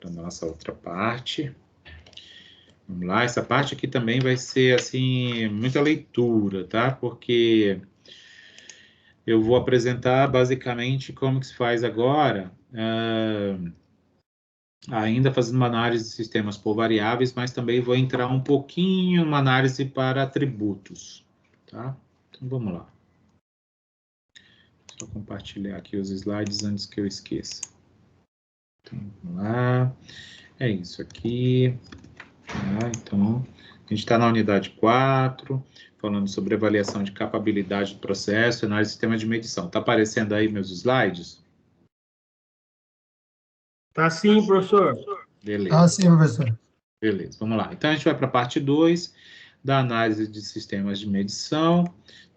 para nossa outra parte. Vamos lá, essa parte aqui também vai ser, assim, muita leitura, tá? Porque eu vou apresentar basicamente como que se faz agora, ainda fazendo uma análise de sistemas por variáveis, mas também vou entrar um pouquinho numa análise para atributos, tá? Então, vamos lá. Só compartilhar aqui os slides antes que eu esqueça. Então, vamos lá. É isso aqui. Então, a gente está na unidade 4, falando sobre avaliação de capabilidade do processo, análise de sistema de medição. Está aparecendo aí meus slides? Tá sim, professor. Beleza. Tá sim, professor. Beleza, vamos lá. Então, a gente vai para a parte 2 da análise de sistemas de medição,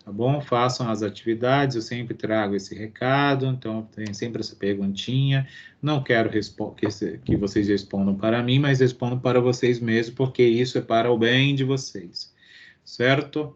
tá bom? Façam as atividades, eu sempre trago esse recado, então tem sempre essa perguntinha. Não quero que vocês respondam para mim, mas respondam para vocês mesmos, porque isso é para o bem de vocês, certo?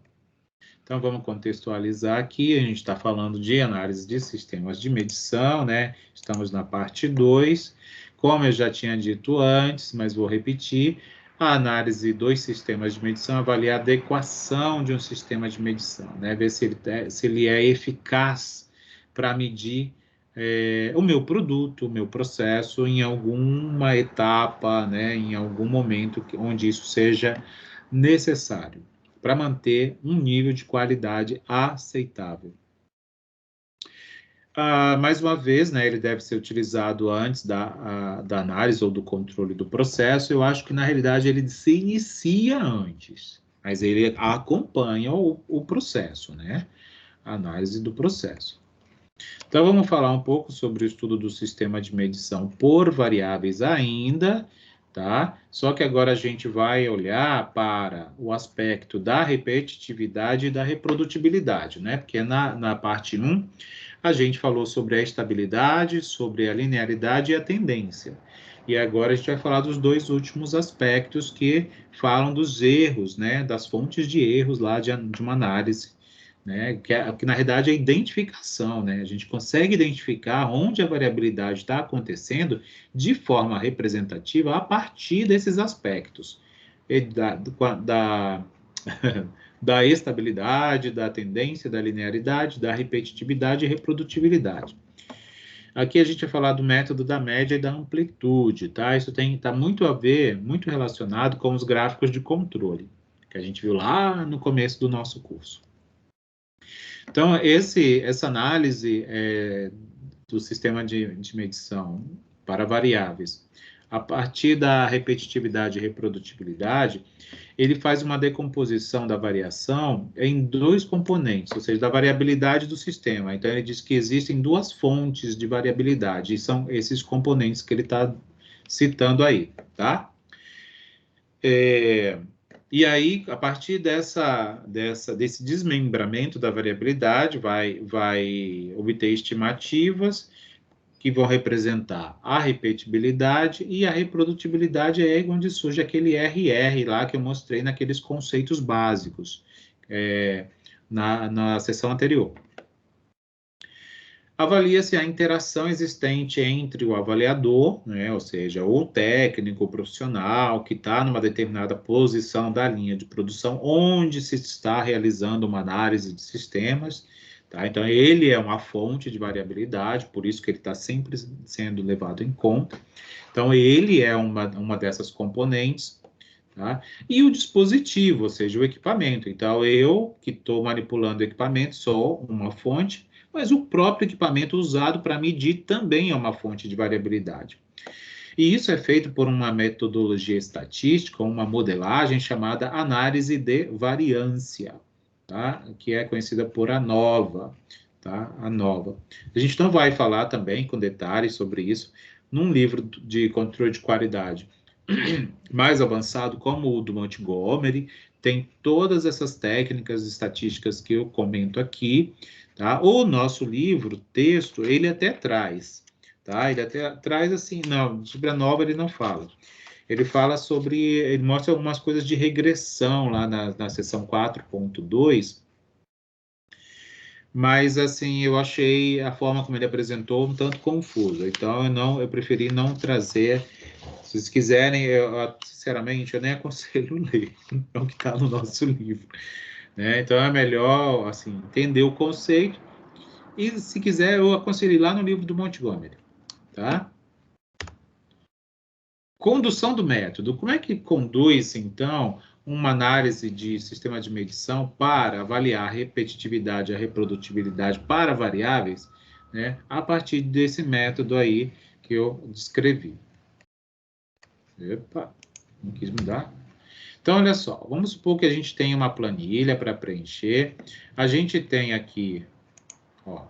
Então, vamos contextualizar aqui, a gente está falando de análise de sistemas de medição, né? Estamos na parte 2. Como eu já tinha dito antes, mas vou repetir, a análise dos sistemas de medição avalia a adequação de um sistema de medição, né? Ver se ele é eficaz para medir o meu produto, o meu processo em alguma etapa, né? Em algum momento onde isso seja necessário, para manter um nível de qualidade aceitável. Mais uma vez, né, ele deve ser utilizado antes da análise ou do controle do processo. Eu acho que, na realidade, ele se inicia antes, mas ele acompanha o processo, né? A análise do processo. Então, vamos falar um pouco sobre o estudo do sistema de medição por variáveis ainda, tá? Só que agora a gente vai olhar para o aspecto da repetitividade e da reprodutibilidade, né? Porque na parte 1, a gente falou sobre a estabilidade, sobre a linearidade e a tendência. E agora a gente vai falar dos dois últimos aspectos que falam dos erros, né? Das fontes de erros lá de uma análise, né? Que na realidade é a identificação, né? A gente consegue identificar onde a variabilidade está acontecendo de forma representativa a partir desses aspectos da estabilidade, da tendência, da linearidade, da repetitividade e reprodutibilidade. Aqui a gente vai falar do método da média e da amplitude, tá? Isso está muito a ver, muito relacionado com os gráficos de controle, que a gente viu lá no começo do nosso curso. Então, essa análise do sistema de medição para variáveis, a partir da repetitividade e reprodutibilidade, ele faz uma decomposição da variação em dois componentes, ou seja, da variabilidade do sistema. Então, ele diz que existem duas fontes de variabilidade, e são esses componentes que ele está citando aí, tá? E aí, a partir desse desmembramento da variabilidade, vai obter estimativas que vão representar a repetibilidade, e a reprodutibilidade é onde surge aquele RR lá que eu mostrei naqueles conceitos básicos na sessão anterior. Avalia-se a interação existente entre o avaliador, né, ou seja, o técnico, o profissional, que está numa determinada posição da linha de produção, onde se está realizando uma análise de sistemas, tá? Então, ele é uma fonte de variabilidade, por isso que ele está sempre sendo levado em conta. Então, ele é uma dessas componentes, tá? E o dispositivo, ou seja, o equipamento. Então, eu, que estou manipulando o equipamento, sou uma fonte, mas o próprio equipamento usado para medir também é uma fonte de variabilidade. E isso é feito por uma metodologia estatística, uma modelagem chamada análise de variância, tá? Que é conhecida por ANOVA, tá? ANOVA. A gente não vai falar também com detalhes sobre isso num livro de controle de qualidade mais avançado, como o do Montgomery, tem todas essas técnicas estatísticas que eu comento aqui, tá? O nosso livro, texto, ele até traz, tá? Ele até traz assim, não, sobre a ANOVA ele não fala. Ele fala sobre, ele mostra algumas coisas de regressão lá na seção 4.2, mas assim, eu achei a forma como ele apresentou um tanto confusa, então eu preferi não trazer Se vocês quiserem, sinceramente, eu nem aconselho ler, é o que está no nosso livro. Né? Então, é melhor assim, entender o conceito. E, se quiser, eu aconselho ir lá no livro do Montgomery. Tá? Condução do método. Como é que conduz, então, uma análise de sistema de medição para avaliar a repetitividade e a reprodutibilidade para variáveis, né, a partir desse método aí que eu descrevi? Epa, não quis mudar. Então, olha só, vamos supor que a gente tem uma planilha para preencher. A gente tem aqui, ó,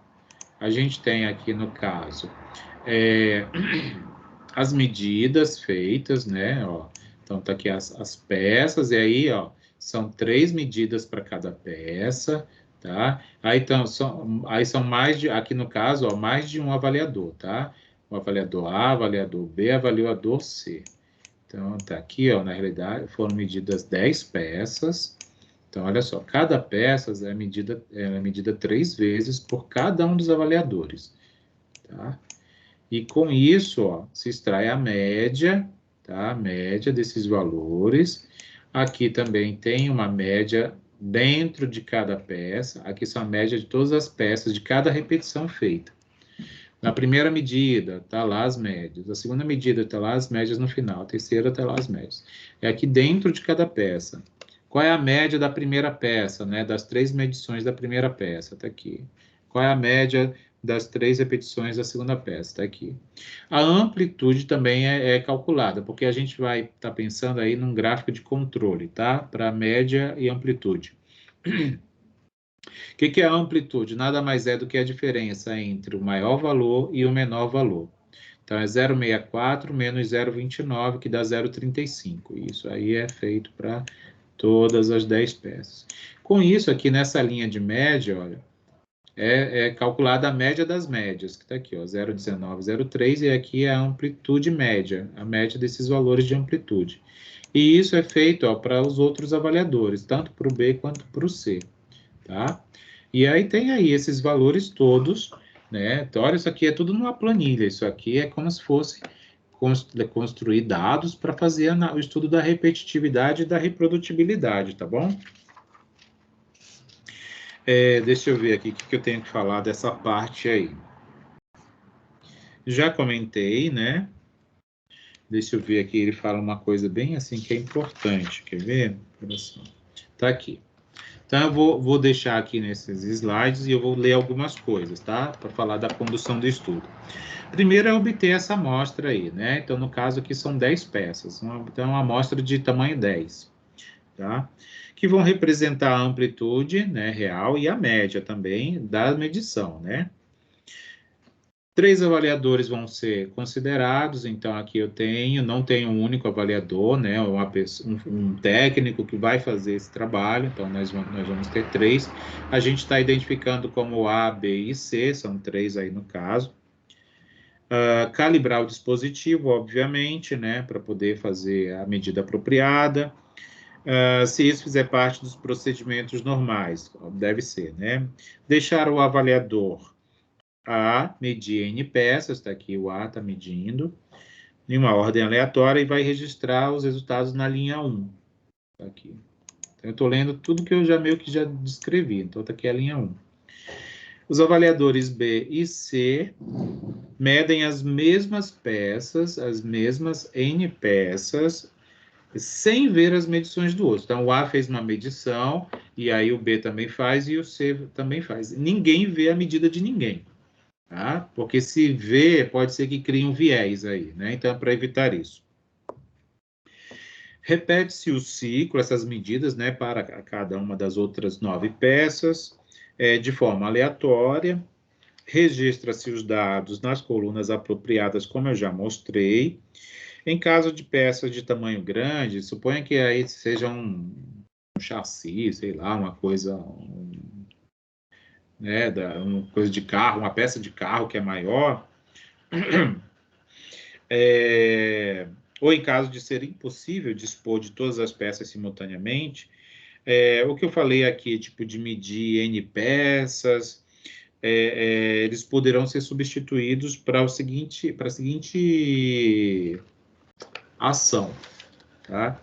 no caso, as medidas feitas, né? Ó, então, tá aqui as peças, e aí, ó, são 3 medidas para cada peça, tá? Aí, então, são mais de, aqui no caso, ó, mais de um avaliador, tá? O avaliador A, avaliador B, avaliador C. Então, tá aqui, ó, na realidade, foram medidas 10 peças. Então, olha só, cada peça é medida 3 vezes por cada um dos avaliadores, tá? E com isso, ó, se extrai a média, tá? A média desses valores. Aqui também tem uma média dentro de cada peça. Aqui são a média de todas as peças de cada repetição feita. Na primeira medida, tá lá as médias. A segunda medida, tá lá as médias no final. A terceira, tá lá as médias. É aqui dentro de cada peça. Qual é a média da primeira peça, né? Das 3 medições da primeira peça, tá aqui. Qual é a média das 3 repetições da segunda peça, tá aqui. A amplitude também é calculada, porque a gente vai estar pensando aí num gráfico de controle, tá? Para média e amplitude. O que é a amplitude? Nada mais é do que a diferença entre o maior valor e o menor valor. Então, é 0,64 menos 0,29, que dá 0,35. Isso aí é feito para todas as 10 peças. Com isso, aqui nessa linha de média, olha, é calculada a média das médias, que está aqui, ó, 0,19, 0,3, e aqui é a amplitude média, a média desses valores de amplitude. E isso é feito para os outros avaliadores, tanto para o B quanto para o C, tá? E aí tem aí esses valores todos, né? Então, olha, isso aqui é tudo numa planilha, isso aqui é como se fosse construir dados para fazer o estudo da repetitividade e da reprodutibilidade, tá bom? Deixa eu ver aqui o que eu tenho que falar dessa parte aí. Já comentei, né? Deixa eu ver aqui, ele fala uma coisa bem assim que é importante, quer ver? Tá aqui. Então, eu vou deixar aqui nesses slides e eu vou ler algumas coisas, tá? Para falar da condução do estudo. Primeiro é obter essa amostra aí, né? Então, no caso aqui são 10 peças. Então, uma amostra de tamanho 10, tá? Que vão representar a amplitude, né, real e a média também da medição, né? 3 avaliadores vão ser considerados, então aqui não tenho um único avaliador, né, um técnico que vai fazer esse trabalho, então nós vamos ter 3. A gente está identificando como A, B e C, são 3 aí no caso. Calibrar o dispositivo, obviamente, né, para poder fazer a medida apropriada. Se isso fizer parte dos procedimentos normais, deve ser, né? Deixar o avaliador A medir N peças, está aqui o A está medindo, em uma ordem aleatória e vai registrar os resultados na linha 1. Tá aqui. Então, eu estou lendo tudo que eu meio que já descrevi, então está aqui a linha 1. Os avaliadores B e C medem as mesmas peças, as mesmas N peças, sem ver as medições do outro. Então, o A fez uma medição, e aí o B também faz, e o C também faz. Ninguém vê a medida de ninguém. Tá? Porque se vê, pode ser que crie um viés aí, né? Então, para evitar isso. Repete-se o ciclo, essas medidas, né, para cada uma das outras 9 peças, de forma aleatória. Registra-se os dados nas colunas apropriadas, como eu já mostrei. Em caso de peças de tamanho grande, suponha que aí seja um chassi, sei lá, uma coisa, né, uma coisa de carro, uma peça de carro que é maior. Ou em caso de ser impossível dispor de todas as peças simultaneamente, o que eu falei aqui, tipo de medir N peças, eles poderão ser substituídos para a seguinte ação, tá?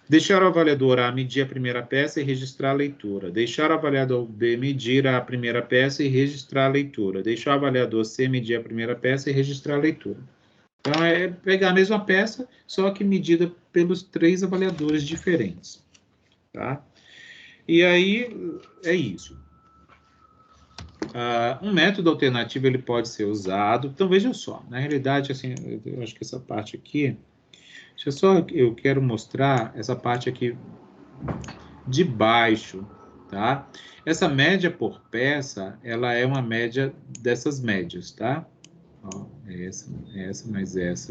Deixar o avaliador A medir a primeira peça e registrar a leitura. Deixar o avaliador B medir a primeira peça e registrar a leitura. Deixar o avaliador C medir a primeira peça e registrar a leitura. Então, é pegar a mesma peça, só que medida pelos 3 avaliadores diferentes, tá? E aí, é isso. Um método alternativo, ele pode ser usado. Então, vejam só. Na realidade, assim, eu acho que essa parte aqui... eu quero mostrar essa parte aqui de baixo, tá? Essa média por peça, ela é uma média dessas médias, tá? Ó,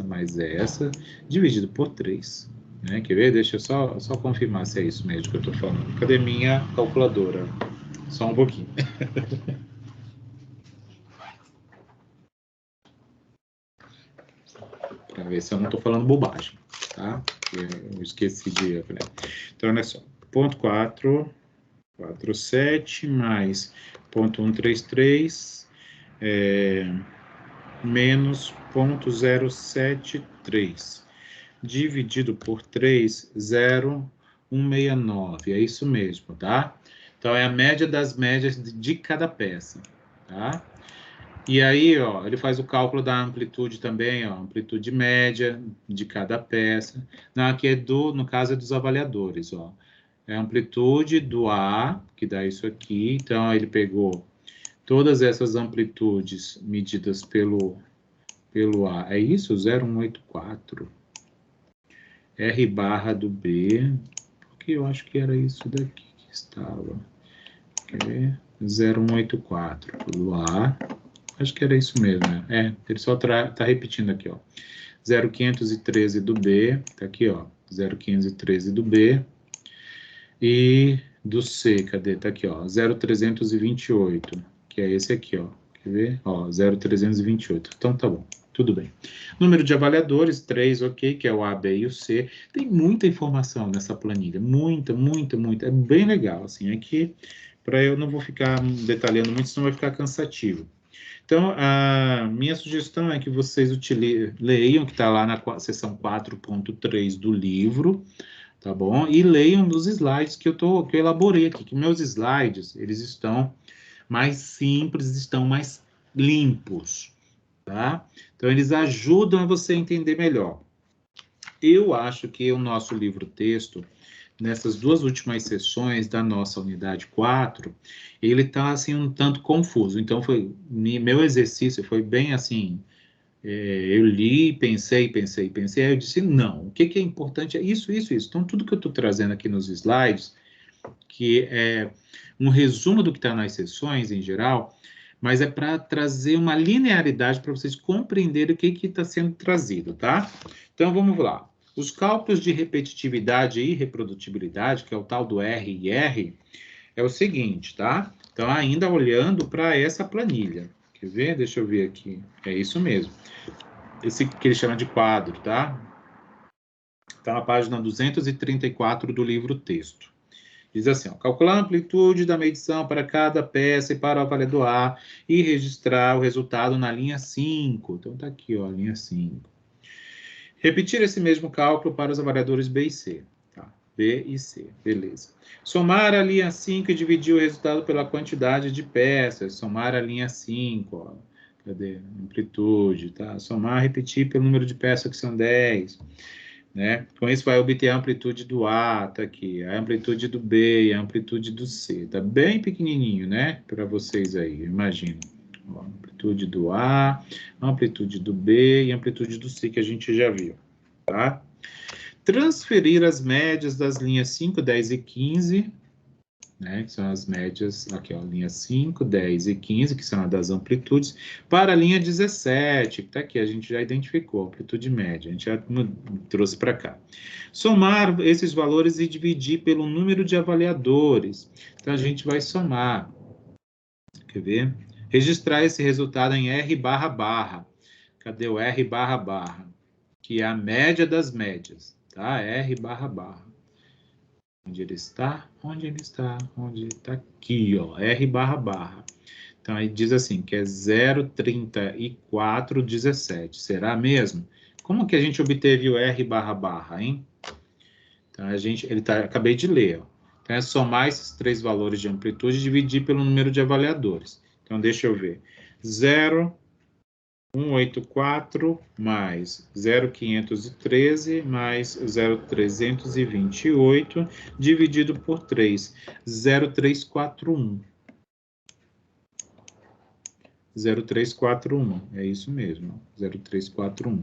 mais essa, dividido por 3. Né? Quer ver? Deixa eu só confirmar se é isso mesmo que eu tô falando. Cadê minha calculadora? Só um pouquinho. Para ver se eu não tô falando bobagem, tá? Eu esqueci de... Então, olha só. Ponto 447 mais ponto 133 menos ponto 073 dividido por 3, 0,169. É isso mesmo, tá? Então, é a média das médias de cada peça, tá? E aí, ó, ele faz o cálculo da amplitude também, ó, amplitude média de cada peça. Não, aqui é no caso é dos avaliadores, ó. É a amplitude do A, que dá isso aqui. Então, ele pegou todas essas amplitudes medidas pelo A. É isso? 0,184. R barra do B. Porque eu acho que era isso daqui que estava. Quer ver? 0,184 pelo A. Acho que era isso mesmo, né? Ele só tá repetindo aqui, ó. 0,513 do B. Tá aqui, ó. 0,513 do B. E do C, cadê? Tá aqui, ó, 0,328, que é esse aqui, ó. Quer ver? Ó, 0,328. Então, tá bom. Tudo bem. Número de avaliadores, 3, ok, que é o A, B e o C. Tem muita informação nessa planilha. Muita, muita, muita. É bem legal, assim. É que, para eu não vou ficar detalhando muito, senão vai ficar cansativo. Então, a minha sugestão é que vocês leiam, que está lá na seção 4.3 do livro, tá bom? E leiam os slides que eu elaborei aqui, que meus slides, eles estão mais simples, estão mais limpos, tá? Então, eles ajudam a você entender melhor. Eu acho que o nosso livro-texto, nessas 2 últimas sessões da nossa unidade 4, ele está, assim, um tanto confuso. Então, meu exercício foi bem, assim... eu li, pensei, aí eu disse, não, o que é importante é isso. Então, tudo que eu estou trazendo aqui nos slides, que é um resumo do que está nas sessões, em geral, mas é para trazer uma linearidade para vocês compreenderem o que está sendo trazido, tá? Então, vamos lá. Os cálculos de repetitividade e reprodutibilidade, que é o tal do RR, é o seguinte, tá? Então, ainda olhando para essa planilha. Quer ver? Deixa eu ver aqui. É isso mesmo. Esse que ele chama de quadro, tá? Está na página 234 do livro-texto. Diz assim, ó, calcular a amplitude da medição para cada peça e para o avaliador A e registrar o resultado na linha 5. Então, tá aqui, ó, linha 5. Repetir esse mesmo cálculo para os avaliadores B e C. Tá? B e C, beleza. Somar a linha 5 e dividir o resultado pela quantidade de peças. Somar a linha 5, ó. Cadê? Amplitude, tá? Somar, repetir pelo número de peças, que são 10. Né? Com isso, vai obter a amplitude do A, tá aqui. A amplitude do B e a amplitude do C. Tá bem pequenininho, né? Para vocês aí, imagino. Ó, amplitude do A, amplitude do B e amplitude do C, que a gente já viu, tá? Transferir as médias das linhas 5, 10 e 15, né, que são as médias, aqui, ó, linha 5, 10 e 15, que são as das amplitudes, para a linha 17, que está aqui, a gente já identificou, amplitude média, a gente já trouxe para cá. Somar esses valores e dividir pelo número de avaliadores. Então, a gente vai somar. Quer ver? Registrar esse resultado em R barra barra. Cadê o R barra barra? Que é a média das médias, tá? R barra barra. Onde ele está? Onde ele está? Onde está? Aqui, ó, R barra barra. Então, aí diz assim, que é 0,3417. Será mesmo? Como que a gente obteve o R //, hein? Então, acabei de ler, ó. Então, é somar esses 3 valores de amplitude e dividir pelo número de avaliadores. Então, deixa eu ver. 0,184 mais 0,513 mais 0,328 dividido por 3. 0,341. 0,341. É isso mesmo. 0,341.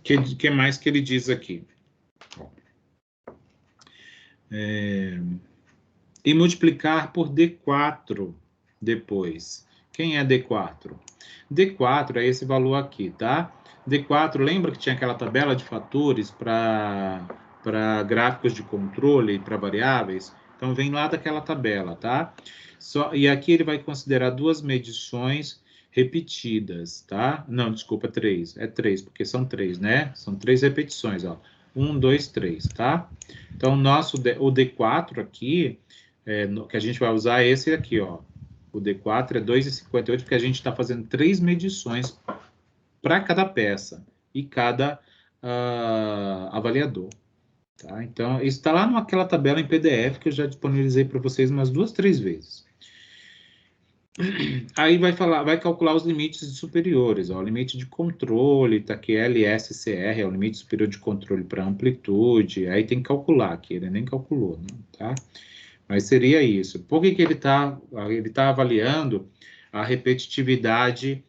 Que mais que ele diz aqui? E multiplicar por D4 depois. Quem é D4? D4 é esse valor aqui, tá? D4, lembra que tinha aquela tabela de fatores para gráficos de controle, para variáveis? Então, vem lá daquela tabela, tá? E aqui ele vai considerar 2 medições repetidas, tá? Não, desculpa, 3. É 3, porque são 3, né? São 3 repetições, ó. 1, 2, 3, tá? Então, o D4 aqui, que a gente vai usar é esse aqui, ó. O D4 é 2,58, porque a gente está fazendo 3 medições para cada peça e cada avaliador. Tá? Então, isso está lá naquela tabela em PDF que eu já disponibilizei para vocês umas 2, 3 vezes. Aí vai calcular os limites superiores, ó, o limite de controle, tá aqui LSCR, é o limite superior de controle para amplitude, aí tem que calcular aqui, ele nem calculou, né, tá? Mas seria isso. Por que ele tá avaliando a repetitividade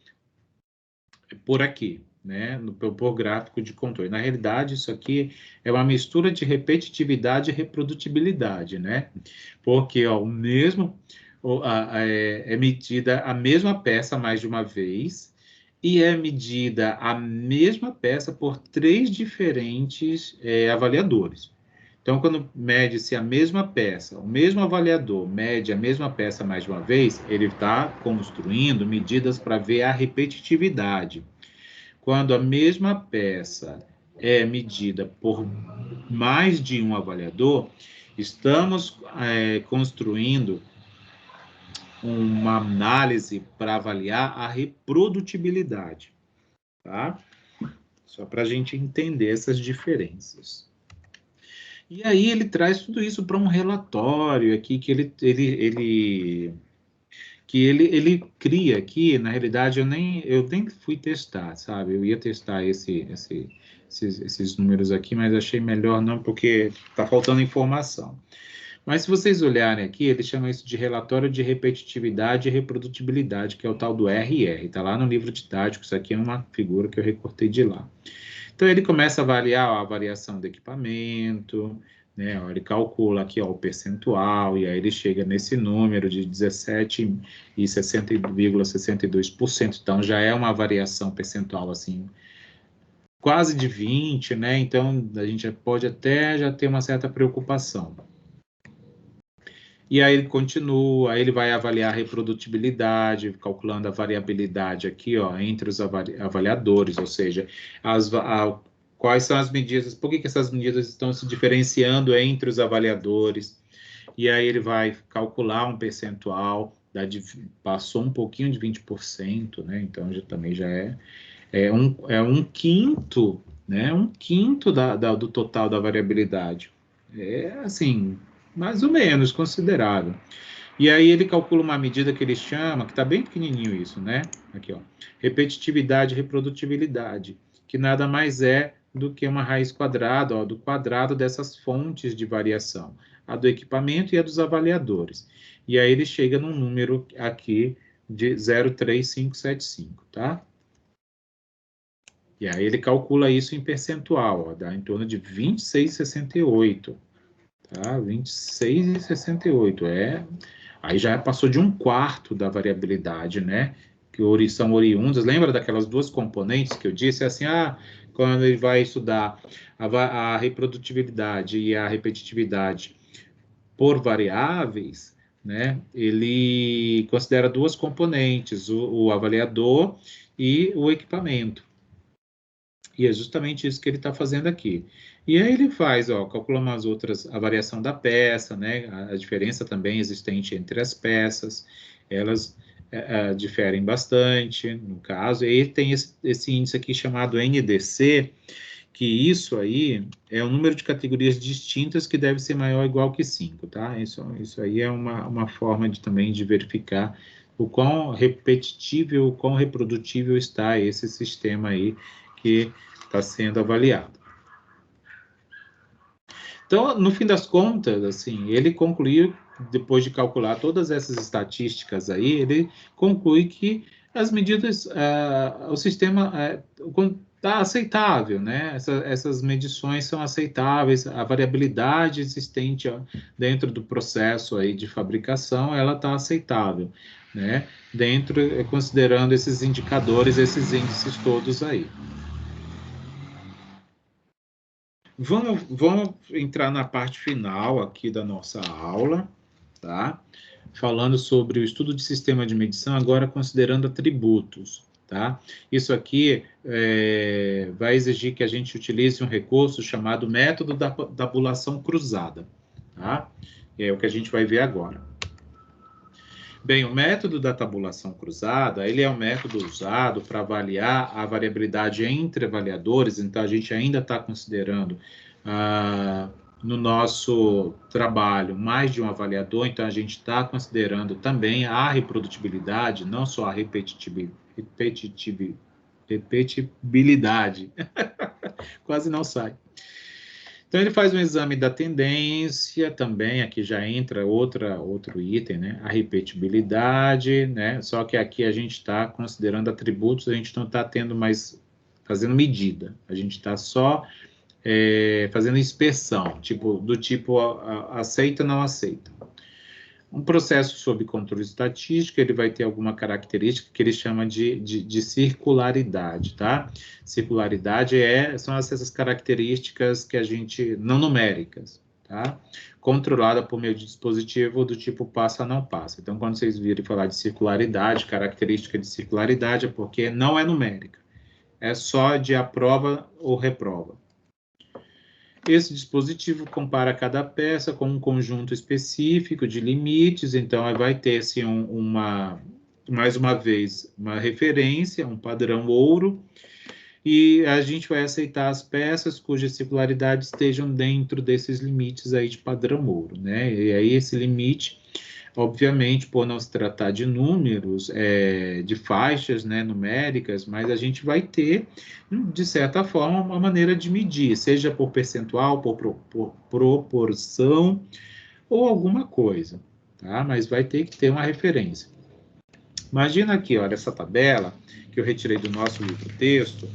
por aqui, né, por gráfico de controle? Na realidade, isso aqui é uma mistura de repetitividade e reprodutibilidade, né? Porque, ó, é medida a mesma peça mais de uma vez e é medida a mesma peça por 3 diferentes avaliadores. Então, quando mede-se a mesma peça, o mesmo avaliador mede a mesma peça mais de uma vez, ele está construindo medidas para ver a repetitividade. Quando a mesma peça é medida por mais de um avaliador, estamos construindo uma análise para avaliar a reprodutibilidade, tá? Só para a gente entender essas diferenças. E aí ele traz tudo isso para um relatório aqui que ele cria aqui. Na realidade, eu nem fui testar, sabe? Eu ia testar esses números aqui, mas achei melhor não, porque está faltando informação. Mas se vocês olharem aqui, ele chama isso de relatório de repetitividade e reprodutibilidade, que é o tal do RR. Está lá no livro didático, isso aqui é uma figura que eu recortei de lá. Então, ele começa a avaliar a variação do equipamento, né? Ele calcula aqui o percentual, e aí ele chega nesse número de 17,62%. Então, já é uma variação percentual, assim, quase de 20%, né? Então, a gente pode até já ter uma certa preocupação. E aí ele continua, aí ele vai avaliar a reprodutibilidade, calculando a variabilidade aqui, ó, entre os avaliadores, ou seja, quais são as medidas, por que essas medidas estão se diferenciando entre os avaliadores. E aí ele vai calcular um percentual, passou um pouquinho de 20%, né? Então também já é um quinto, né? Um quinto do total da variabilidade. É assim, mais ou menos considerável. E aí ele calcula uma medida que ele chama, que está bem pequenininho isso, né? Aqui, ó, repetitividade e reprodutibilidade, que nada mais é do que uma raiz quadrada, ó, do quadrado dessas fontes de variação, a do equipamento e a dos avaliadores. E aí ele chega num número aqui de 0,3575, tá? E aí ele calcula isso em percentual, ó, dá em torno de 26,68. Tá? 26,68. Aí já passou de 1/4 da variabilidade, né? Que são oriundas. Lembra daquelas 2 componentes que eu disse? Assim, quando ele vai estudar a reprodutibilidade e a repetitividade por variáveis, né? Ele considera 2 componentes, o avaliador e o equipamento. E é justamente isso que ele está fazendo aqui. E aí ele faz, ó, calcula umas outras, a variação da peça, né? A diferença também existente entre as peças, elas diferem bastante, no caso, e tem esse índice aqui chamado NDC, que isso aí é o número de categorias distintas que deve ser maior ou igual que 5, tá? Isso aí é uma forma também de verificar o quão repetitível, o quão reprodutível está esse sistema aí que está sendo avaliado. Então, no fim das contas, assim, ele concluiu, depois de calcular todas essas estatísticas aí, ele conclui que as medidas, o sistema está aceitável, né? Essas medições são aceitáveis, a variabilidade existente dentro do processo aí de fabricação, ela está aceitável, né? Considerando esses indicadores, esses índices todos aí. Vamos entrar na parte final aqui da nossa aula, tá? Falando sobre o estudo de sistema de medição, agora considerando atributos, tá? Isso aqui vai exigir que a gente utilize um recurso chamado método da tabulação cruzada, tá? É o que a gente vai ver agora. Bem, o método da tabulação cruzada, ele é um método usado para avaliar a variabilidade entre avaliadores, então a gente ainda está considerando no nosso trabalho mais de um avaliador, então a gente está considerando também a reprodutibilidade, não só a repetibilidade, quase não sai. Então, ele faz um exame da tendência também, aqui já entra outro item, né? A repetibilidade, né? Só que aqui a gente está considerando atributos, a gente não está fazendo medida, a gente está só fazendo inspeção, do tipo aceita, não aceita. Um processo sob controle estatístico, ele vai ter alguma característica que ele chama de circularidade, tá? Circularidade são essas características que a gente, não numéricas, tá? Controlada por meio de dispositivo do tipo passa, não passa. Então, quando vocês virem falar de circularidade, característica de circularidade é porque não é numérica, é só de aprova ou reprova. Esse dispositivo compara cada peça com um conjunto específico de limites, então vai ter assim, mais uma vez, uma referência, um padrão ouro, e a gente vai aceitar as peças cuja circularidade estejam dentro desses limites aí de padrão ouro, né? E aí esse limite, obviamente, por não se tratar de números, de faixas, né, numéricas, mas a gente vai ter, de certa forma, uma maneira de medir, seja por percentual, por proporção, ou alguma coisa, tá? Mas vai ter que ter uma referência. Imagina aqui, olha, essa tabela que eu retirei do nosso livro-texto,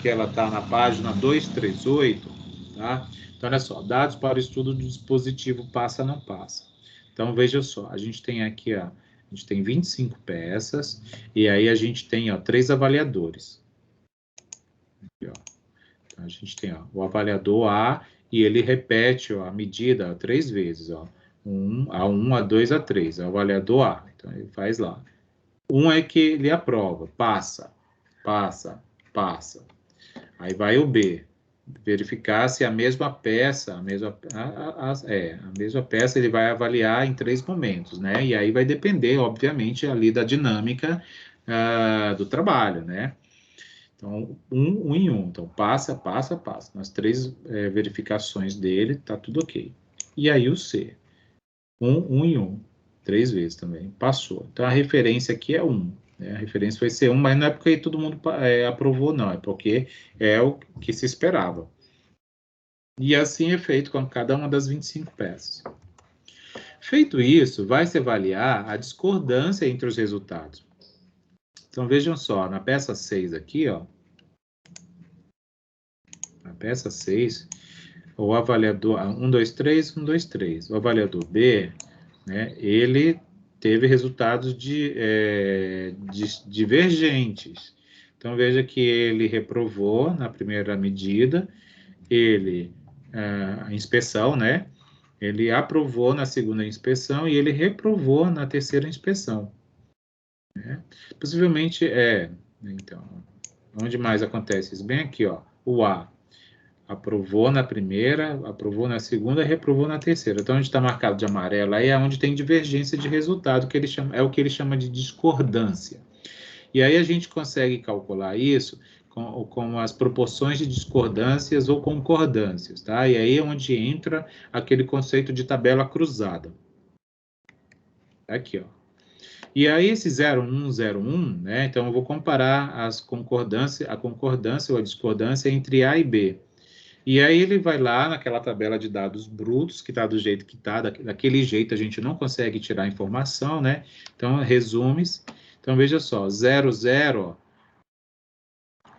que ela está na página 238, tá? Então, olha só, dados para o estudo do dispositivo passa, não passa. Então, veja só, a gente tem aqui, ó, a gente tem 25 peças, e aí a gente tem, ó, 3 avaliadores. Aqui, ó. Então, a gente tem, ó, o avaliador A, e ele repete, ó, a medida, ó, 3 vezes, ó. A1, A2, A3, é o avaliador A. Então, ele faz lá. Um é que ele aprova, passa, passa, passa. Aí vai o B, verificar se a mesma peça, a mesma peça ele vai avaliar em 3 momentos, né? E aí vai depender, obviamente, ali da dinâmica do trabalho, né? Então, um em um. Então, passa, passa, passa. Nas 3 verificações dele, tá tudo ok. E aí o C, um em um, 3 vezes também, passou. Então, a referência aqui é 1. A referência vai ser 1, mas não é porque todo mundo aprovou, não. É porque é o que se esperava. E assim é feito com cada uma das 25 peças. Feito isso, vai se avaliar a discordância entre os resultados. Então, vejam só, na peça 6 aqui, ó. Na peça 6, o avaliador 1, 2, 3, 1, 2, 3. O avaliador B, né, ele teve resultados divergentes. Então, veja que ele reprovou na primeira medida, a inspeção, né? Ele aprovou na segunda inspeção e ele reprovou na terceira inspeção. Né? Possivelmente então, onde mais acontece isso? Bem aqui, ó, o A. aprovou na primeira, aprovou na segunda e reprovou na terceira. Então, onde está marcado de amarelo aí é onde tem divergência de resultado, que ele chama, é o que ele chama de discordância. E aí a gente consegue calcular isso com as proporções de discordâncias ou concordâncias, tá? E aí é onde entra aquele conceito de tabela cruzada. Aqui, ó. E aí esse 0,1, né? Então eu vou comparar a concordância ou a discordância entre A e B. E aí ele vai lá naquela tabela de dados brutos, que está do jeito que está, daquele jeito a gente não consegue tirar a informação, né? Então, resumes. Então, veja só, 0, 0,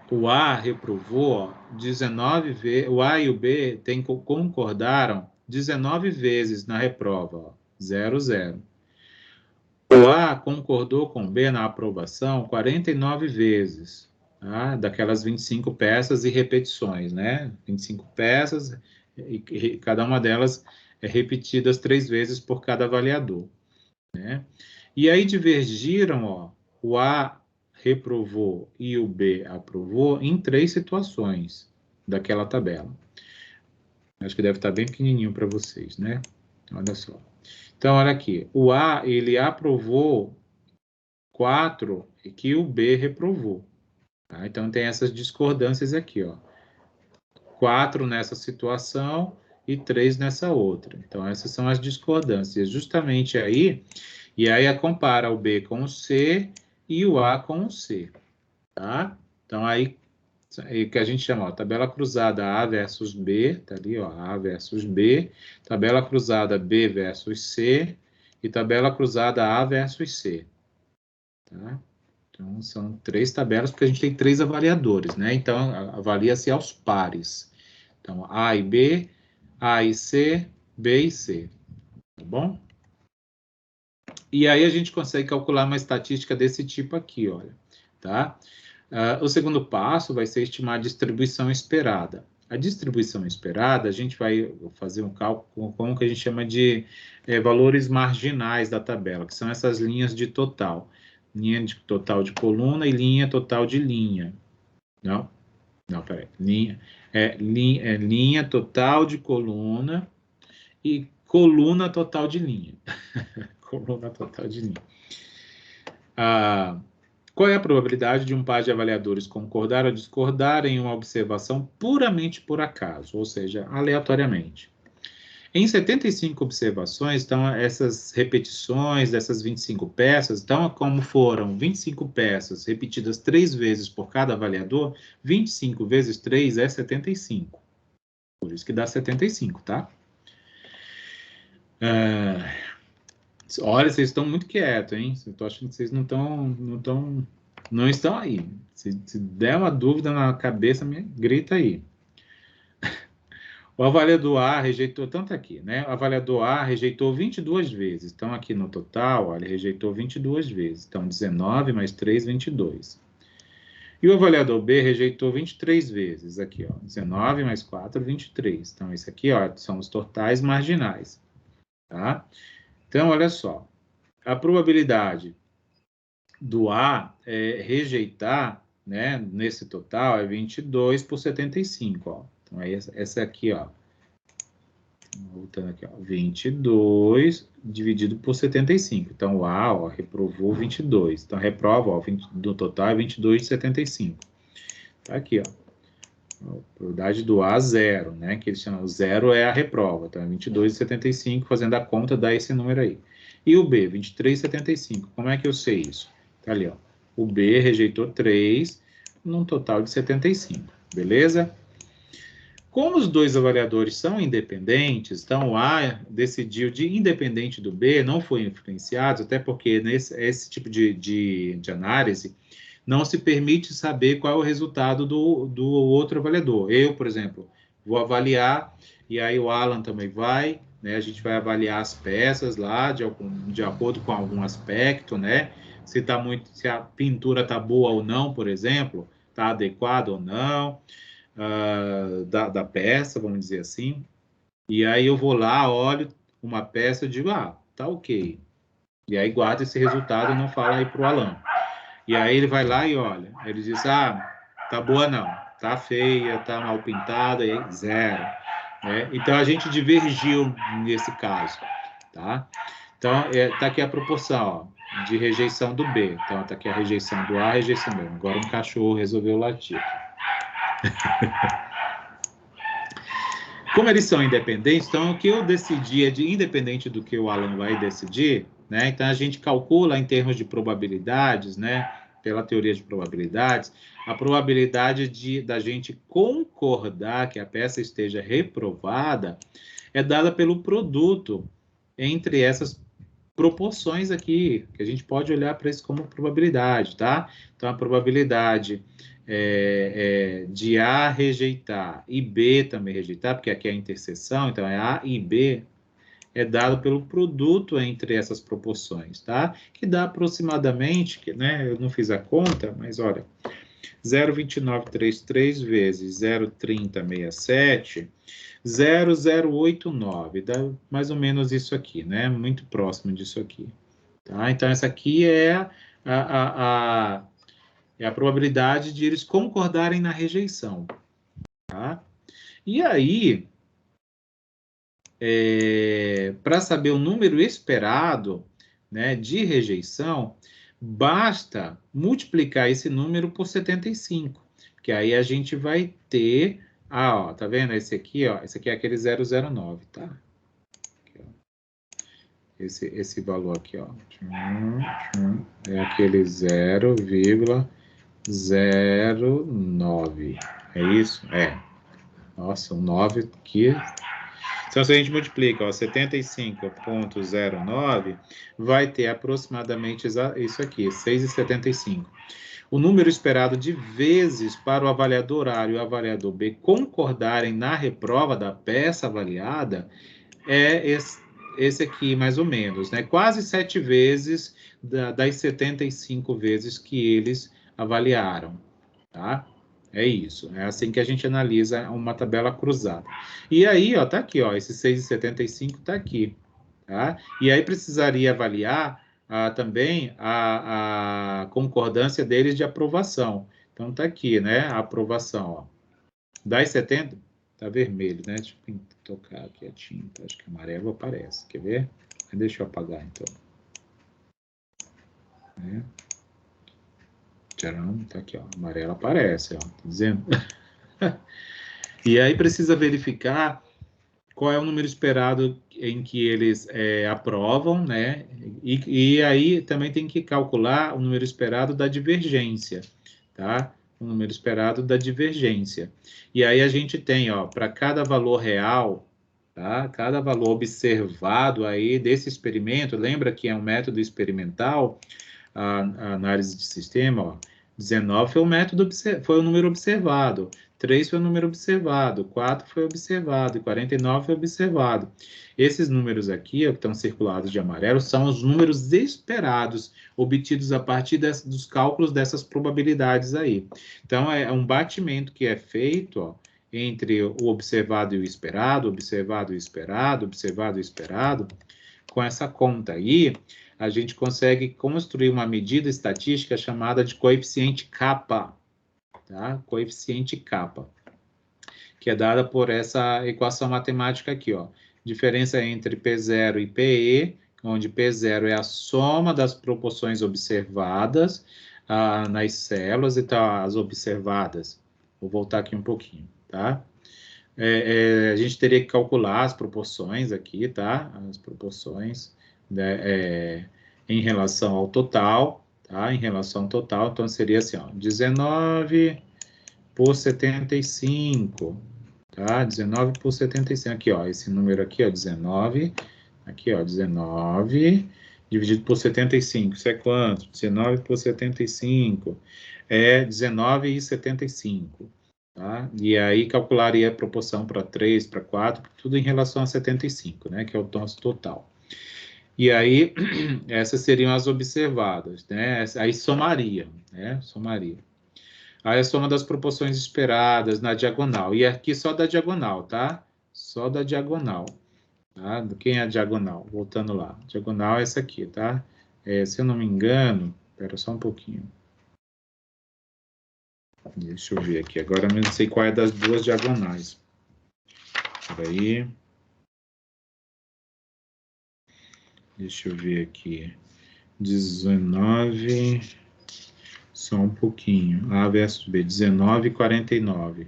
o A reprovou 19 vezes, o A e o B concordaram 19 vezes na reprova, ó, 0, 0. O A concordou com o B na aprovação 49 vezes, tá? Daquelas 25 peças e repetições, né? 25 peças, e cada uma delas é repetidas 3 vezes por cada avaliador, né? E aí divergiram, ó, o A reprovou e o B aprovou em 3 situações daquela tabela. Acho que deve estar bem pequenininho para vocês, né? Olha só. Então, olha aqui. O A, ele aprovou 4 que o B reprovou. Tá? Então, tem essas discordâncias aqui, ó. 4 nessa situação e 3 nessa outra. Então, essas são as discordâncias. Justamente aí, e aí compara o B com o C e o A com o C, tá? Então, aí que a gente chama, ó, tabela cruzada A versus B, tá ali, ó, A versus B, tabela cruzada B versus C e tabela cruzada A versus C, tá? Então, são 3 tabelas, porque a gente tem 3 avaliadores, né? Então, avalia-se aos pares. Então, A e B, A e C, B e C, tá bom? E aí a gente consegue calcular uma estatística desse tipo aqui, olha, tá? O segundo passo vai ser estimar a distribuição esperada. A distribuição esperada, a gente vai fazer um cálculo com o que a gente chama de valores marginais da tabela, que são essas linhas de total. Linha de total de coluna e linha total de linha. Não, peraí. Linha total de coluna e coluna total de linha. Coluna total de linha. Qual é a probabilidade de um par de avaliadores concordar ou discordar em uma observação puramente por acaso, ou seja, aleatoriamente? Em 75 observações, então, essas repetições dessas 25 peças, então, como foram 25 peças repetidas 3 vezes por cada avaliador, 25 vezes 3 é 75. Por isso que dá 75, tá? Olha, vocês estão muito quietos, hein? Eu tô achando que vocês não estão aí. Se der uma dúvida na cabeça, grita aí. O avaliador A rejeitou, tanto aqui, né? O avaliador A rejeitou 22 vezes. Então, aqui no total, ó, ele rejeitou 22 vezes. Então, 19 mais 3, 22. E o avaliador B rejeitou 23 vezes. Aqui, ó, 19 mais 4, 23. Então, esse aqui, ó, são os totais marginais, tá? Então, olha só. A probabilidade do A rejeitar, né, nesse total, é 22 por 75, ó. Então, aí, essa aqui, ó. Voltando aqui, ó. 22 dividido por 75. Então, o A, ó, reprovou 22. Então, reprova, ó, do total é 22 de 75. Tá aqui, ó. A probabilidade do A, 0, né? Que eles chamam, 0 é a reprova. Então, é 22 de 75, fazendo a conta, dá esse número aí. E o B, 23 de 75. Como é que eu sei isso? Tá ali, ó. O B rejeitou 3, num total de 75. Beleza? Como os dois avaliadores são independentes, então o A decidiu de independente do B, não foi influenciado, até porque esse tipo de análise não se permite saber qual é o resultado do outro avaliador. Eu, por exemplo, vou avaliar, e aí o Alan também vai, né? A gente vai avaliar as peças lá, de acordo com algum aspecto, né? Se a pintura está boa ou não, por exemplo, está adequada ou não. Da peça, vamos dizer assim. E aí eu vou lá, olho uma peça e digo, tá ok. E aí guardo esse resultado e não falo aí para o Alan. E aí ele vai lá e olha. Ele diz, tá boa não, tá feia, tá mal pintada, e 0. Né? Então, a gente divergiu nesse caso, tá? Então, tá aqui a proporção, ó, de rejeição do B. Então, tá aqui a rejeição do A, a rejeição do B. Agora, um cachorro resolveu latir. Como eles são independentes, então, o que eu decidi é independente do que o Alan vai decidir, né? Então, a gente calcula em termos de probabilidades, né? Pela teoria de probabilidades, a probabilidade da gente concordar que a peça esteja reprovada é dada pelo produto entre essas proporções aqui, que a gente pode olhar para isso como probabilidade, tá? Então, a probabilidade de A rejeitar e B também rejeitar, porque aqui é a interseção, então é A e B, é dado pelo produto entre essas proporções, tá? Que dá aproximadamente, né? Eu não fiz a conta, mas olha, 0,2933 vezes 0,3067, 0,089, dá mais ou menos isso aqui, né? Muito próximo disso aqui, tá? Então, essa aqui é a probabilidade de eles concordarem na rejeição, tá? E aí, para saber o número esperado, né, de rejeição, basta multiplicar esse número por 75, que aí a gente vai ter, ó, tá vendo? Esse aqui, ó, esse aqui é aquele 009, tá? Aqui, ó. Esse valor aqui, ó, é aquele 0,09. É isso? É. Nossa, um 9 aqui. Então, se a gente multiplica, ó, 75,09, vai ter aproximadamente isso aqui, 6,75. O número esperado de vezes para o avaliador A e o avaliador B concordarem na reprova da peça avaliada é esse aqui, mais ou menos, né? Quase 7 vezes das 75 vezes que eles avaliaram, tá? É isso, é assim que a gente analisa uma tabela cruzada. E aí, ó, tá aqui, ó, esse 6,75 tá aqui, tá? E aí precisaria avaliar também a concordância deles de aprovação. Então tá aqui, né, a aprovação, ó. Das 70, tá vermelho, né? Deixa eu tocar aqui a tinta, acho que amarelo aparece, quer ver? Deixa eu apagar, então. Né? Tcharam, tá aqui, ó, amarelo aparece, ó, tá dizendo? E aí precisa verificar qual é o número esperado em que eles aprovam, né? E aí também tem que calcular o número esperado da divergência, tá? O número esperado da divergência. E aí a gente tem, ó, para cada valor real, tá? Cada valor observado aí desse experimento, lembra que é um método experimental, a análise de sistema, ó, 19 foi o número observado, 3 foi o número observado, 4 foi observado e 49 foi observado. Esses números aqui, ó, que estão circulados de amarelo, são os números esperados, obtidos a partir dos cálculos dessas probabilidades aí. Então, é um batimento que é feito, ó, entre o observado e o esperado, observado e esperado, observado e esperado. Com essa conta aí, a gente consegue construir uma medida estatística chamada de coeficiente kappa, tá? Coeficiente kappa, que é dada por essa equação matemática aqui, ó. Diferença entre P0 e PE, onde P0 é a soma das proporções observadas nas células, então as observadas. Vou voltar aqui um pouquinho, tá? A gente teria que calcular as proporções aqui, tá? As proporções, né, em relação ao total, tá? Em relação ao total, então seria assim, ó, 19 por 75, tá? 19 por 75, aqui, ó, esse número aqui, ó, 19, aqui, ó, 19 dividido por 75, isso é quanto? 19 por 75 é 19,75. Tá? E aí calcularia a proporção para 3, para 4, tudo em relação a 75, né? Que é o nosso total. E aí, essas seriam as observadas, né? Aí somaria, né? Somaria. Aí a soma das proporções esperadas na diagonal. E aqui só da diagonal, tá? Só da diagonal. Tá? Quem é a diagonal? Voltando lá. Diagonal é essa aqui, tá? Se eu não me engano, espera só um pouquinho. Deixa eu ver aqui. Agora eu não sei qual é das duas diagonais. Espera aí. Deixa eu ver aqui. 19... Só um pouquinho. A versus B. 19 e 49.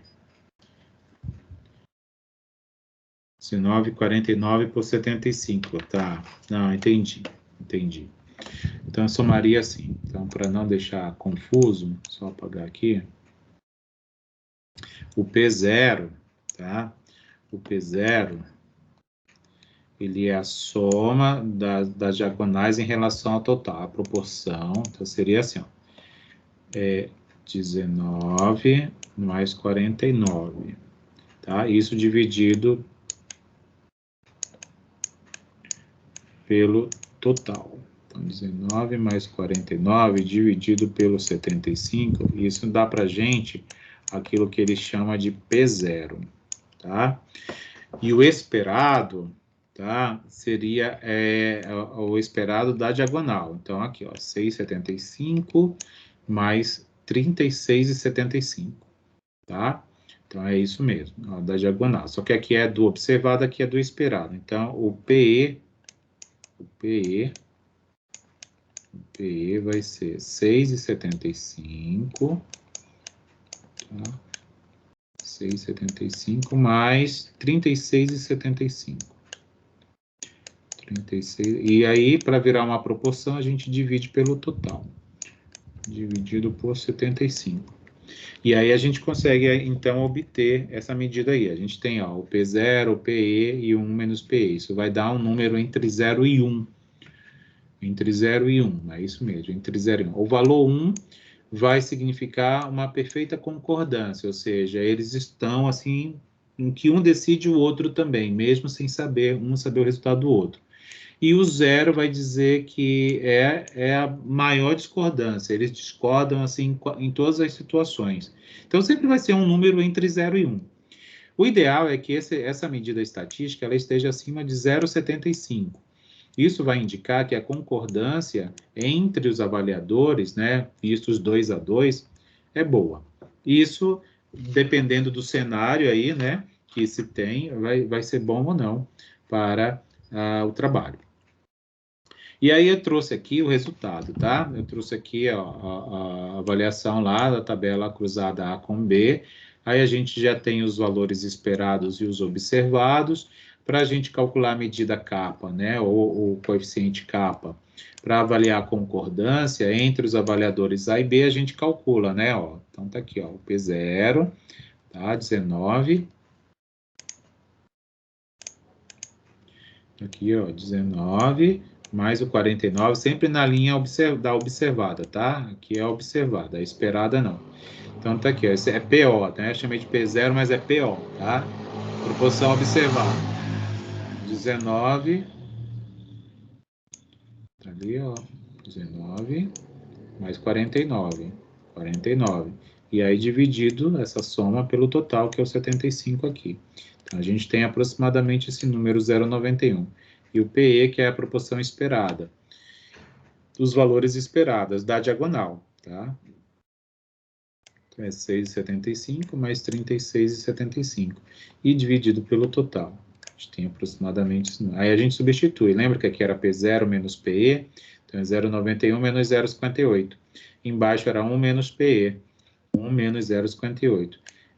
19 e 49 por 75. Tá. Não, entendi. Entendi. Então, eu somaria assim. Então, para não deixar confuso, só apagar aqui. O P0, tá? O P0, ele é a soma das diagonais em relação ao total. A proporção, então, seria assim, ó. 19 mais 49, tá? Isso dividido pelo total. Então, 19 mais 49 dividido pelo 75, isso dá pra gente aquilo que ele chama de P0, tá? E o esperado, tá? Seria o esperado da diagonal. Então, aqui, ó, 6,75 mais 36,75, tá? Então, é isso mesmo, ó, da diagonal. Só que aqui é do observado, aqui é do esperado. Então, o PE vai ser 6,75, tá? 6,75 mais 36,75. 36. E aí, para virar uma proporção, a gente divide pelo total. Dividido por 75. E aí a gente consegue, então, obter essa medida aí. A gente tem, ó, o P0, o PE e 1 menos PE. Isso vai dar um número entre 0 e 1. Entre 0 e 1, é isso mesmo, entre 0 e 1. O valor 1 vai significar uma perfeita concordância, ou seja, eles estão, assim, em que um decide o outro também, mesmo sem saber, um saber o resultado do outro. E o 0 vai dizer que é a maior discordância, eles discordam, assim, em todas as situações. Então, sempre vai ser um número entre 0 e 1. O ideal é que essa medida estatística ela esteja acima de 0,75. Isso vai indicar que a concordância entre os avaliadores, né, vistos 2 a 2, é boa. Isso, dependendo do cenário aí, né, que se tem, vai ser bom ou não para o trabalho. E aí eu trouxe aqui o resultado, tá? Eu trouxe aqui ó, a avaliação lá da tabela cruzada A com B. Aí a gente já tem os valores esperados e os observados. Para a gente calcular a medida kappa, né, ou o coeficiente kappa, para avaliar a concordância entre os avaliadores A e B, a gente calcula, né? Ó. Então tá aqui, ó, o P0, tá? 19. Aqui, ó, 19 mais o 49, sempre na linha da observada, tá? Aqui é a observada, a esperada não. Então tá aqui, ó, esse é PO, né? Eu chamei de P0, mas é PO, tá? Proporção observada. 19, tá ali, ó, 19 mais 49, 49. E aí dividido essa soma pelo total, que é o 75 aqui. Então a gente tem aproximadamente esse número 0,91. E o PE, que é a proporção esperada. Os valores esperados da diagonal, tá? Então, é 6,75 mais 36,75. E dividido pelo total. A gente tem aproximadamente isso. Aí a gente substitui. Lembra que aqui era P0 menos PE? Então, é 0,91 menos 0,58. Embaixo era 1 menos PE. 1 menos 0,58.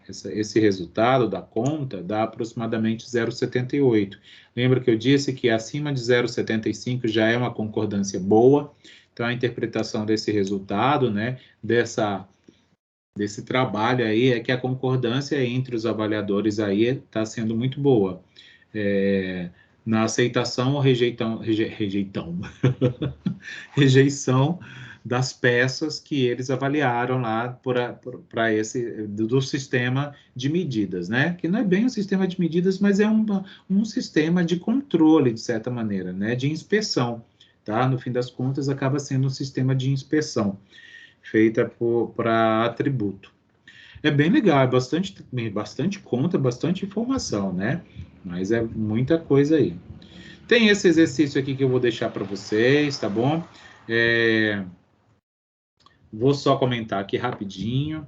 Esse resultado da conta dá aproximadamente 0,78. Lembra que eu disse que acima de 0,75 já é uma concordância boa. Então, a interpretação desse resultado, né, desse trabalho aí, é que a concordância entre os avaliadores aí está sendo muito boa. Na aceitação ou rejeição das peças que eles avaliaram lá para esse do sistema de medidas, né? Que não é bem um sistema de medidas, mas é um sistema de controle, de certa maneira, né? De inspeção, tá? No fim das contas, acaba sendo um sistema de inspeção feita para atributo. É bem legal, é bastante conta, bastante informação, né? Mas é muita coisa aí. Tem esse exercício aqui que eu vou deixar para vocês, tá bom? Vou só comentar aqui rapidinho.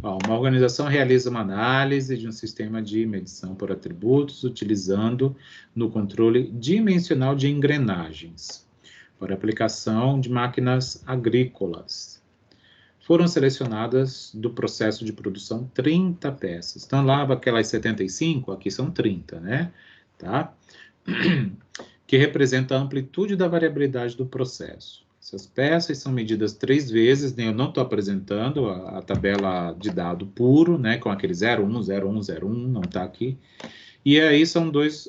Ó, uma organização realiza uma análise de um sistema de medição por atributos utilizando no controle dimensional de engrenagens para aplicação de máquinas agrícolas. Foram selecionadas do processo de produção 30 peças. Então, lá aquelas 75, aqui são 30, né? Tá? Que representa a amplitude da variabilidade do processo. Essas peças são medidas 3 vezes, né? Eu não estou apresentando a tabela de dado puro, né? Com aquele 01, 01, 01, não está aqui. E aí são dois,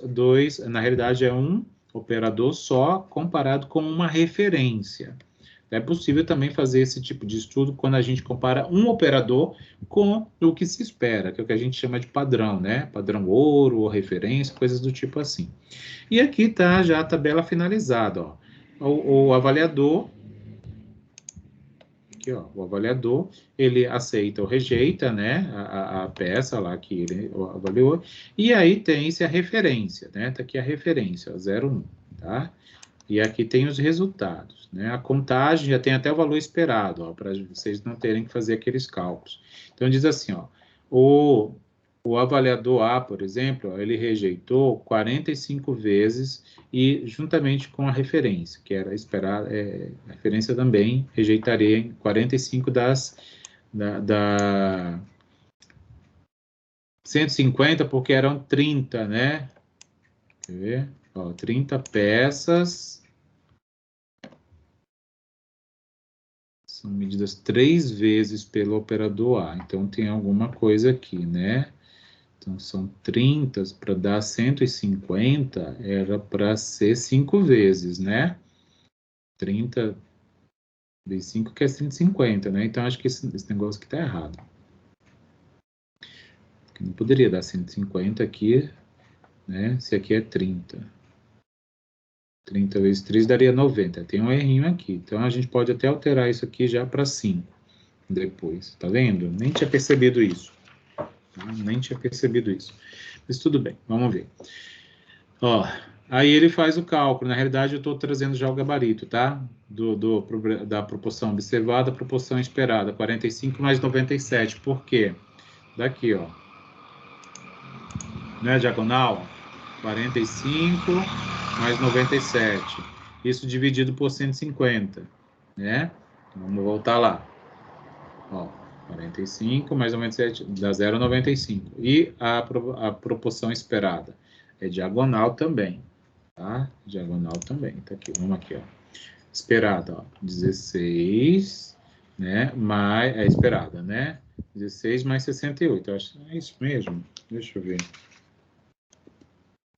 na realidade é um operador só comparado com uma referência. É possível também fazer esse tipo de estudo quando a gente compara um operador com o que se espera, que é o que a gente chama de padrão, né? Padrão ouro ou referência, coisas do tipo assim. E aqui está já a tabela finalizada, ó. O avaliador, aqui, ó, o avaliador, ele aceita ou rejeita, né, a peça lá que ele avaliou, e aí tem-se a referência, né? Tá aqui a referência, ó, 0,1, tá? E aqui tem os resultados, né? A contagem já tem até o valor esperado, para vocês não terem que fazer aqueles cálculos. Então, diz assim, ó, o avaliador A, por exemplo, ó, ele rejeitou 45 vezes e juntamente com a referência, que era esperar, a referência também rejeitaria em 45 da 150, porque eram 30, né? Quer ver? Ó, 30 peças. São medidas 3 vezes pelo operador A. Então, tem alguma coisa aqui, né? Então, são 30 para dar 150, era para ser 5 vezes, né? 30 vezes 5 que é 150, né? Então, acho que esse negócio aqui está errado. Porque não poderia dar 150 aqui, né? Se aqui é 30. 30 vezes 3 daria 90. Tem um errinho aqui. Então, a gente pode até alterar isso aqui já para 5 depois. Tá vendo? Nem tinha percebido isso. Nem tinha percebido isso. Mas tudo bem, vamos ver. Ó, aí ele faz o cálculo. Na realidade, eu estou trazendo já o gabarito, tá? Da proporção observada, proporção esperada. 45 mais 97. Por quê? Daqui, ó. Né, diagonal? 45 mais 97. Isso dividido por 150, né? Vamos voltar lá. Ó, 45 mais 97 dá 0,95. E a proporção esperada é diagonal também, tá? Diagonal também, tá aqui, vamos aqui, ó. Esperada, ó, 16, né? Mais, esperada, né? 16 mais 68, eu acho, é isso mesmo? Deixa eu ver.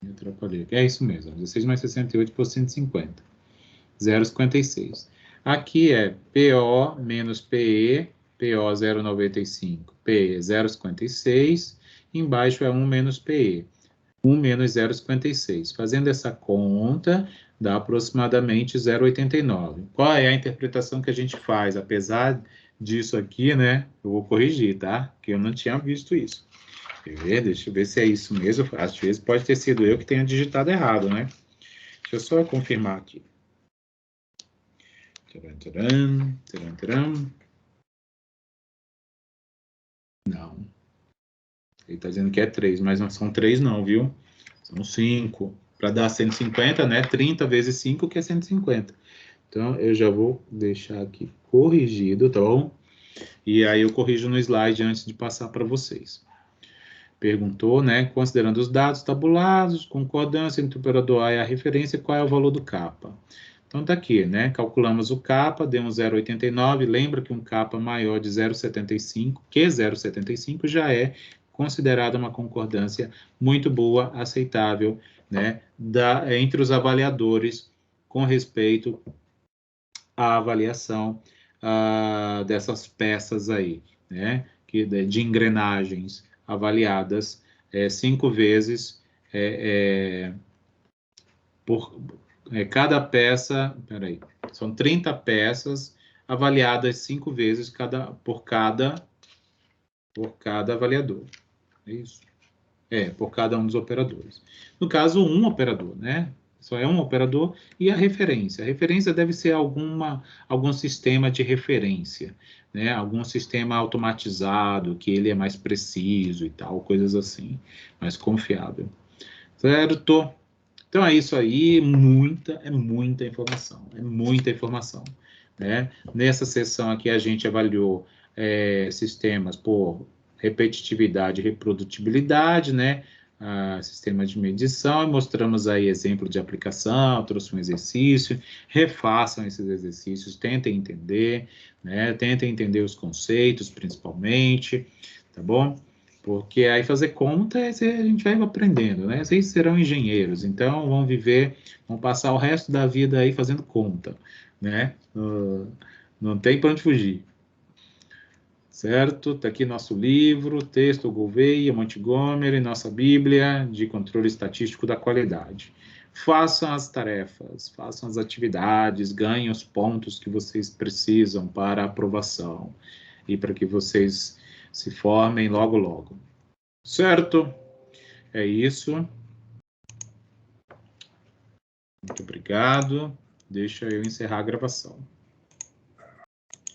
Me atrapalhei. É isso mesmo, 16 mais 68 por 150. 0,56. Aqui é PO menos PE, PO 0,95, PE 0,56, embaixo é 1 menos PE, 1 menos 0,56. Fazendo essa conta, dá aproximadamente 0,89. Qual é a interpretação que a gente faz? Apesar disso aqui, né, eu vou corrigir, tá? Porque eu não tinha visto isso. Quer ver? Deixa eu ver se é isso mesmo. Às vezes pode ter sido eu que tenha digitado errado, né? Deixa eu só confirmar aqui. Tcharam, tcharam, tcharam. Não. Ele está dizendo que é 3, mas não são 3 não, viu? São 5. Para dar 150, né? 30 vezes 5, que é 150. Então, eu já vou deixar aqui corrigido, tá bom? E aí eu corrijo no slide antes de passar para vocês. Perguntou, né? Considerando os dados tabulados, concordância entre o operador A e a referência, qual é o valor do kappa? Então, tá aqui, né? Calculamos o kappa, deu um 0,89. Lembra que um kappa maior de 0,75, que 0,75 já é considerada uma concordância muito boa, aceitável, né? Entre os avaliadores com respeito à avaliação dessas peças aí, né? De engrenagens avaliadas 5 vezes por cada peça, peraí, são 30 peças avaliadas 5 vezes por cada avaliador. É isso? Por cada um dos operadores. No caso, um operador, né? Só é um operador e a referência. A referência deve ser algum sistema de referência. né, algum sistema automatizado, que ele é mais preciso e tal, coisas assim, mais confiável. Certo? Então é isso aí, muita informação, né? Nessa sessão aqui a gente avaliou sistemas por repetitividade e reprodutibilidade, né? Sistema de medição, e mostramos aí exemplo de aplicação, trouxe um exercício, refaçam esses exercícios, tentem entender, né? Tentem entender os conceitos, principalmente, tá bom? Porque aí fazer conta, a gente vai aprendendo, né? Vocês serão engenheiros, então vão passar o resto da vida aí fazendo conta, né? Não tem para onde fugir. Certo? Está aqui nosso livro, texto Gouveia, Montgomery, nossa Bíblia de controle estatístico da qualidade. Façam as tarefas, façam as atividades, ganhem os pontos que vocês precisam para a aprovação e para que vocês se formem logo, logo. Certo? É isso. Muito obrigado. Deixa eu encerrar a gravação.